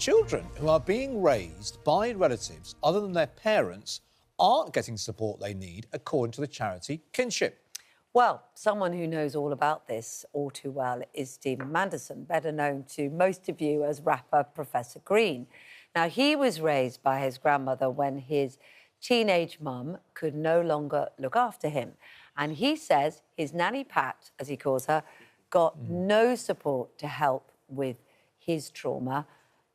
children who are being raised by relatives other than their parents aren't getting the support they need, according to the charity Kinship. Well, someone who knows all about this all too well is Stephen Manderson, better known to most of you as rapper Professor Green. Now, he was raised by his grandmother when his teenage mum could no longer look after him. And he says his Nanny Pat, as he calls her, got no support to help with his trauma.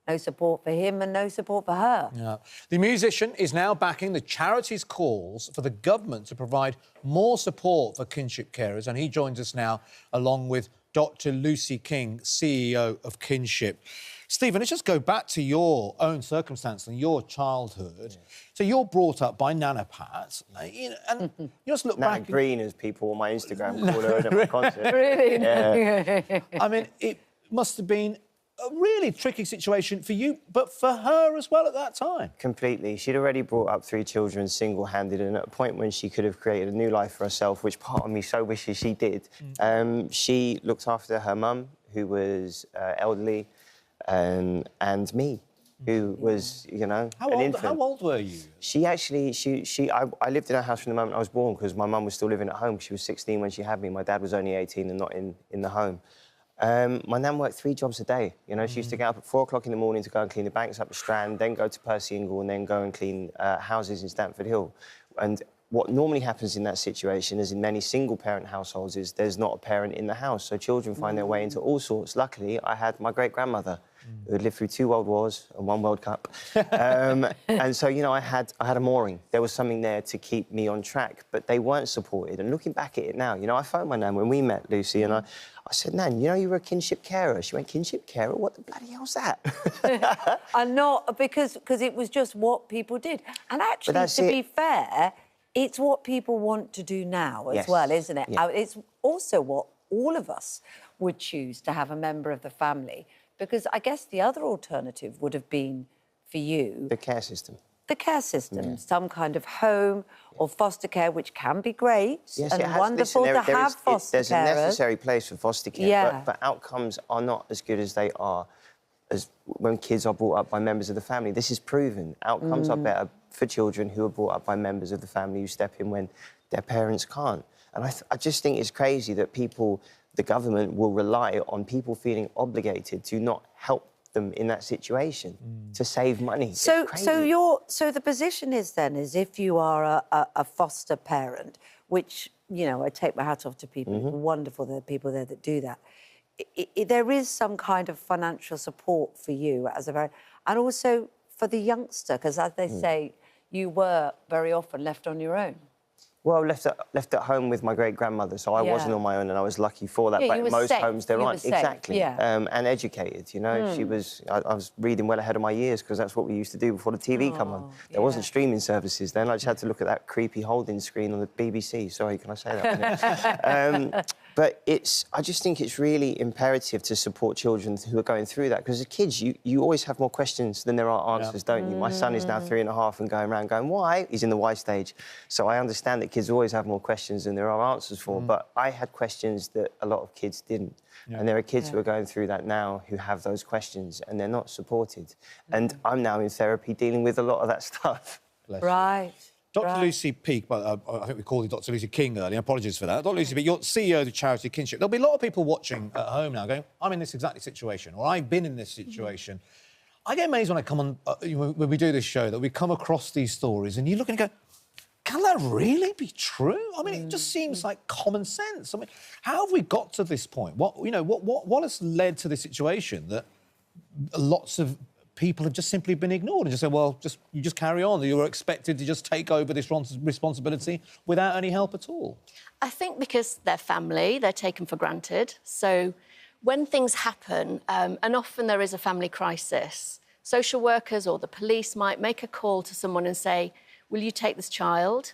No support for him and no support for her. Yeah. The musician is now backing the charity's calls for the government to provide more support for kinship carers, and he joins us now along with Dr. Lucy King, CEO of Kinship. Stephen, let's just go back to your own circumstance and your childhood. Yeah. So you're brought up by Nanny Pat, and you just look Nanny back... Green, as people on my Instagram call her at my concert. Really? Yeah. I mean, it must have been a really tricky situation for you, but for her as well at that time. Completely. She'd already brought up 3 children single-handed, and at a point when she could have created a new life for herself, which part of me so wishes she did, she looked after her mum, who was elderly, and me, who was, you know, an infant. How old were you? I lived in her house from the moment I was born because my mum was still living at home. She was 16 when she had me. My dad was only 18 and not in the home. My nan worked 3 jobs a day. You know, she used to get up at 4 o'clock in the morning to go and clean the banks up the Strand, then go to Percy Ingle and then go and clean houses in Stamford Hill. And what normally happens in that situation, as in many single-parent households, is there's not a parent in the house, so children find their way into all sorts. Luckily, I had my great-grandmother, who had lived through 2 World Wars and 1 World Cup. And so, you know, I had a mooring. There was something there to keep me on track, but they weren't supported. And looking back at it now, you know, I phoned my nan when we met, Lucy, and I said, Nan, you know you were a kinship carer? She went, kinship carer? What the bloody hell's that? And not because it was just what people did. And actually, to be fair, it's what people want to do now as well, isn't it? Yeah. It's also what all of us would choose to have a member of the family, because I guess the other alternative would have been for you... The care system. The care system, some kind of home or foster care, which can be great and wonderful to have foster carers. There's a necessary place for foster care, but outcomes are not as good as they are as when kids are brought up by members of the family. This is proven. Outcomes are better for children who are brought up by members of the family who step in when their parents can't. And I just think it's crazy that the government will rely on people feeling obligated to not help them in that situation to save money. So the position is then, is if you are a foster parent, which, you know, I take my hat off to people, wonderful, there are people there that do that. There is some kind of financial support for you as a parent, and also for the youngster, because as they say, you were very often left on your own. Well, left at home with my great-grandmother, so I wasn't on my own, and I was lucky for that. But in most homes, there aren't. Exactly. And educated, you know. She was... I was reading well ahead of my years, because that's what we used to do before the TV come on. There wasn't streaming services then. I just had to look at that creepy holding screen on the BBC. Sorry, can I say that? But I just think it's really imperative to support children who are going through that, because as kids, you always have more questions than there are answers, don't you? My son is now 3.5 and going around going, why? He's in the why stage. So I understand that kids always have more questions than there are answers for, but I had questions that a lot of kids didn't. And there are kids who are going through that now who have those questions and they're not supported. And I'm now in therapy dealing with a lot of that stuff. Right. Dr. Lucy Peake, but I think we called you Dr. Lucy King earlier. Apologies for that. Dr. Lucy, but you're CEO of the charity Kinship. There'll be a lot of people watching at home now going, I'm in this exact situation, or I've been in this situation. I get amazed when I come on, when we do this show, that we come across these stories and you look and go, can that really be true? I mean, it just seems like common sense. I mean, how have we got to this point? What has led to this situation that lots of people have just simply been ignored and just said, well, you just carry on. You were expected to just take over this responsibility without any help at all. I think because they're family, they're taken for granted. So when things happen, and often there is a family crisis, social workers or the police might make a call to someone and say, will you take this child?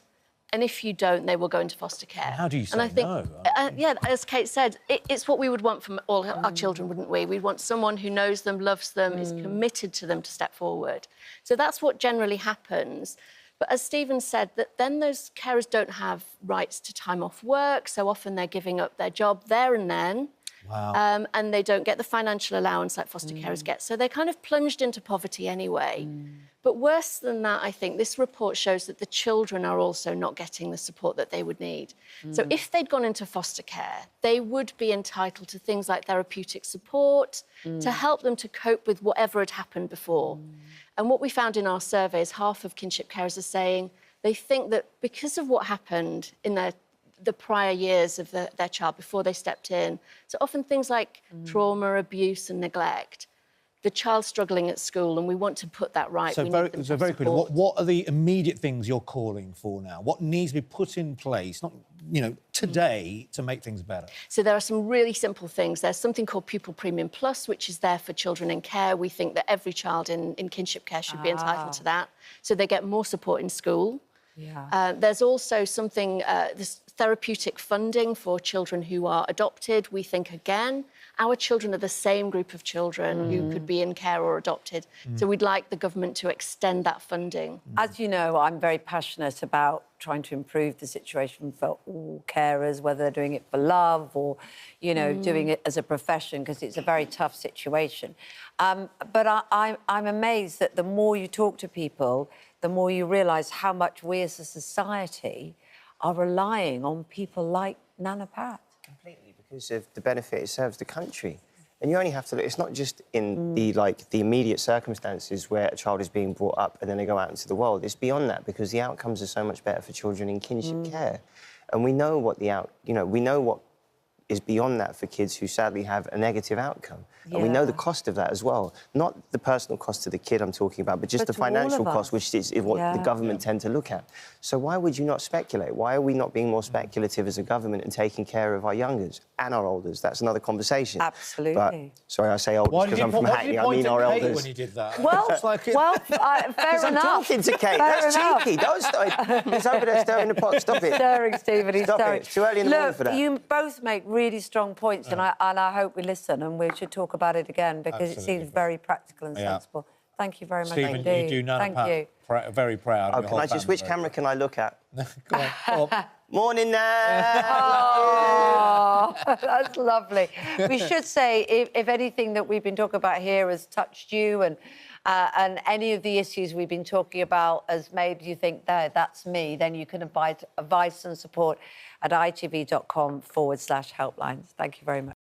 And if you don't, they will go into foster care. And how do you say and I think, no? Yeah, as Kate said, it's what we would want from all our children, wouldn't we? We'd want someone who knows them, loves them, is committed to them to step forward. So that's what generally happens. But as Stephen said, that then those carers don't have rights to time off work, so often they're giving up their job there and then. Wow. And they don't get the financial allowance like foster carers get. So they're kind of plunged into poverty anyway. But worse than that, I think, this report shows that the children are also not getting the support that they would need. So if they'd gone into foster care, they would be entitled to things like therapeutic support to help them to cope with whatever had happened before. And what we found in our survey is half of kinship carers are saying they think that because of what happened in the prior years of their child before they stepped in, so often things like trauma, abuse and neglect, the child's struggling at school and we want to put that right. So very quickly, what are the immediate things you're calling for now? What needs to be put in place, not, you know, today to make things better? So there are some really simple things. There's something called Pupil Premium Plus, which is there for children in care. We think that every child in kinship care should be entitled to that. So they get more support in school. Yeah. There's also something, this therapeutic funding for children who are adopted. We think, again, our children are the same group of children who could be in care or adopted. So we'd like the government to extend that funding. As you know, I'm very passionate about trying to improve the situation for all carers, whether they're doing it for love or, you know, doing it as a profession, because it's a very tough situation. But I'm amazed that the more you talk to people, the more you realise how much we as a society are relying on people like Nanny Pat. Completely, because of the benefit it serves the country. And you only have to look, it's not just in the immediate circumstances where a child is being brought up and then they go out into the world. It's beyond that, because the outcomes are so much better for children in kinship care. And we know what we know what is beyond that for kids who sadly have a negative outcome. And we know the cost of that as well. Not the personal cost to the kid I'm talking about, but just the financial cost, which is what the government tend to look at. So why would you not speculate? Why are we not being more speculative as a government and taking care of our youngers and our elders? That's another conversation. Absolutely. But, sorry, I say elders because I'm from Hackney. I mean our elders. When you did that? Well, fair I'm enough. talking to Kate. That's cheeky. Don't start. He's over there stirring the pot. Stop it. Stirring, Stephen. He's Stop stirring. it. It's too early in the morning for that. You both make really strong points, and I hope we listen, and we should talk about it again, because it seems very practical and sensible. Thank you very much Stephen, indeed. you do Nanny Pat very proud. Oh, can I just... Which camera can I look at? Go on. Morning, Nan! Oh, that's lovely. We should say, if anything that we've been talking about here has touched you and any of the issues we've been talking about has made you think, that's me, then you can provide advice and support at itv.com/helplines. Thank you very much.